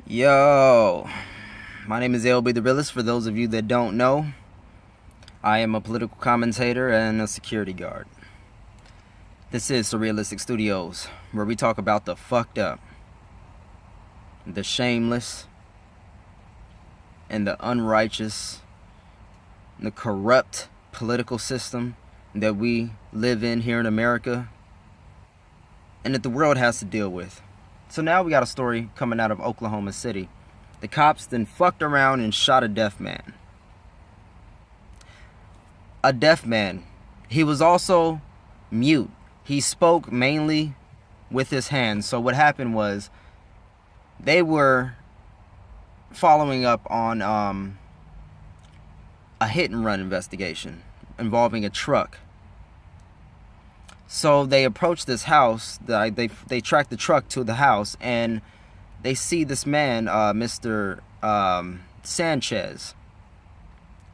Yo, my name is Lbtharealist. For those of you that don't know, I am a political commentator and a security guard. This is Surrealistic Studios, where we talk about the fucked up, the shameless, and the unrighteous, the corrupt political system that we live in here in America and that the world has to deal with. So now we got a story coming out of Oklahoma City. The cops then fucked around and shot a deaf man. A deaf man. He was also mute. He spoke mainly with his hands. So what happened was they were following up on a hit and run investigation involving a truck. So they approached this house. They tracked the truck to the house, and they see this man, Mr. Sanchez.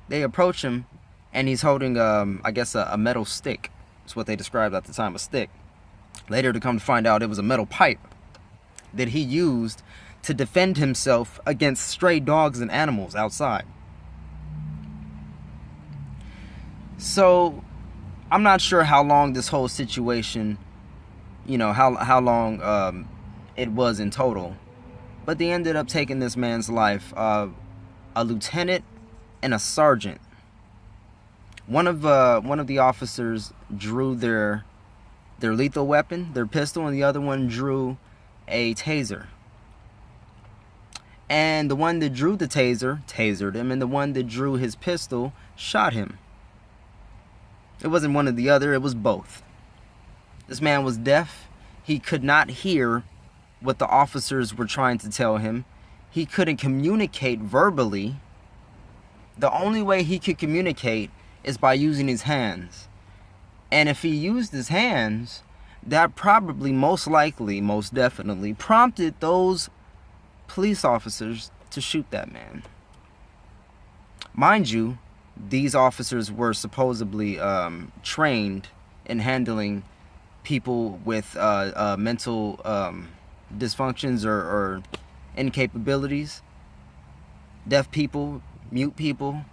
They approach him, and he's holding, I guess, a metal stick. That's what they described at the time, a stick. Later, to come to find out, it was a metal pipe that he used to defend himself against stray dogs and animals outside. So I'm not sure how long this whole situation, how long it was in total, but they ended up taking this man's life. A lieutenant and a sergeant. One of the officers drew their lethal weapon, their pistol, and the other one drew a taser. And the one that drew the taser tasered him, and the one that drew his pistol shot him. It wasn't one or the other, it was both. This man was deaf. He could not hear what the officers were trying to tell him. He couldn't communicate verbally. The only way he could communicate is by using his hands. And if he used his hands, that probably, most likely, most definitely prompted those police officers to shoot that man. Mind you, these officers were supposedly trained in handling people with mental dysfunctions or incapabilities, deaf people, mute people.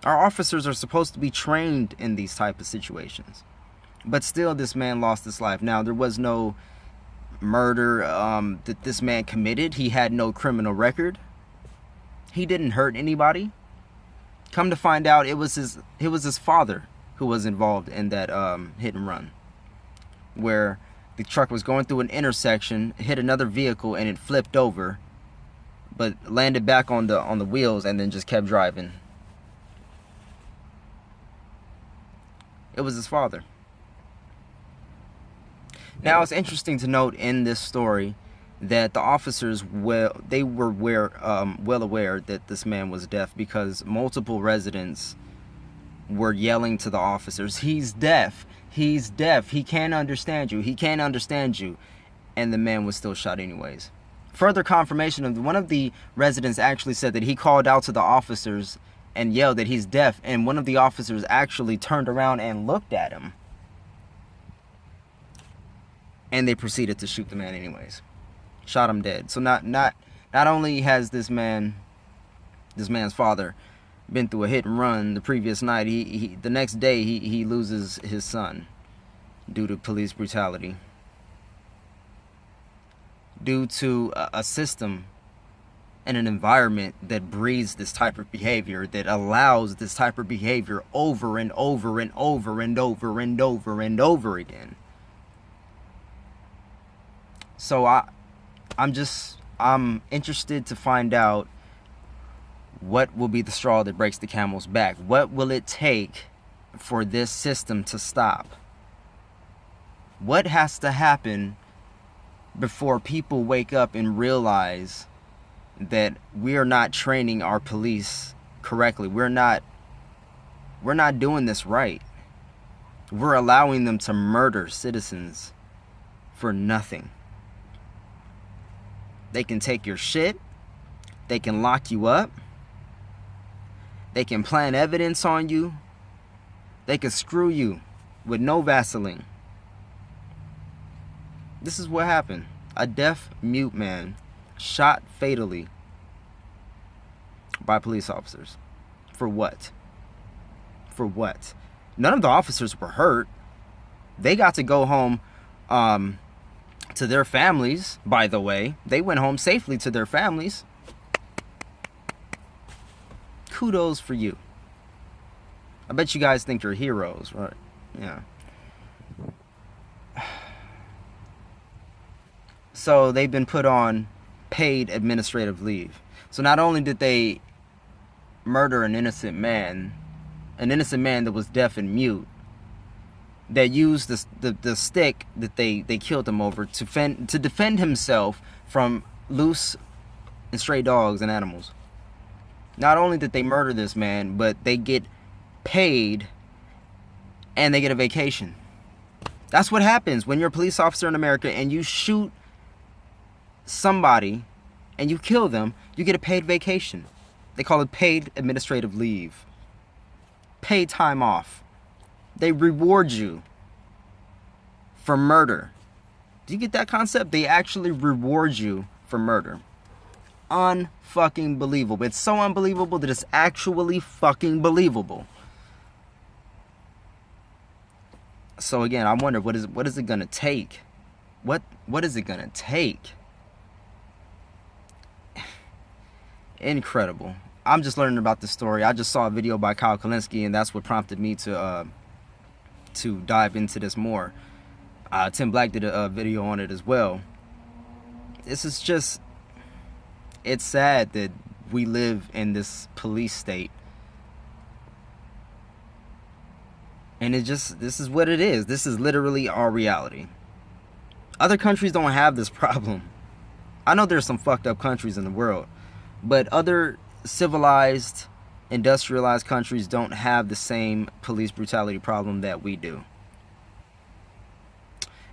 Our officers are supposed to be trained in these type of situations. But still, this man lost his life. Now, there was no murder that this man committed. He had no criminal record. He didn't hurt anybody. Come to find out, it was his father who was involved in that hit and run, where the truck was going through an intersection, hit another vehicle, and it flipped over, but landed back on the wheels and then just kept driving. It was his father. Now, it's interesting to note in this story that the officers were well aware that this man was deaf, because multiple residents were yelling to the officers, "He's deaf, he's deaf, he can't understand you, he can't understand you," and the man was still shot anyways. Further confirmation of one of the residents actually said that he called out to the officers and yelled that he's deaf, and one of the officers actually turned around and looked at him, and they proceeded to shoot the man anyways. Shot him dead. So not only has this man's father been through a hit and run the previous night, the next day he loses his son due to police brutality, due to a system and an environment that breeds this type of behavior, that allows this type of behavior over and over and over and over and over and over again. So I'm interested to find out what will be the straw that breaks the camel's back. What will it take for this system to stop? What has to happen before people wake up and realize that we are not training our police correctly? We're not doing this right. We're allowing them to murder citizens for nothing. They can take your shit. They can lock you up. They can plant evidence on you. They can screw you with no Vaseline. This is what happened. A deaf, mute man shot fatally by police officers. For what? For what? None of the officers were hurt. They got to go home to their families, by the way. They went home safely to their families. Kudos for you. I bet you guys think you're heroes, right? Yeah. So they've been put on paid administrative leave. So not only did they murder an innocent man that was deaf and mute, that used the stick that they killed him over to defend himself from loose and stray dogs and animals. Not only did they murder this man, but they get paid and they get a vacation. That's what happens when you're a police officer in America and you shoot somebody and you kill them. You get a paid vacation. They call it paid administrative leave. Paid time off. They reward you for murder. Do you get that concept? They actually reward you for murder. Unfucking believable. It's so unbelievable that it's actually fucking believable. So again, I wonder what is it gonna take? What is it gonna take? Incredible. I'm just learning about this story. I just saw a video by Kyle Kalinske, and that's what prompted me to dive into this more. Tim Black did a video on it as well. This is just, it's sad that we live in this police state. And this is what it is. This is literally our reality. Other countries don't have this problem. I know there's some fucked up countries in the world, but other civilized, industrialized countries don't have the same police brutality problem that we do.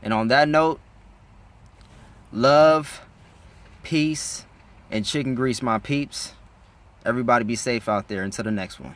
And on that note, love, peace, and chicken grease, my peeps. Everybody be safe out there. Until the next one.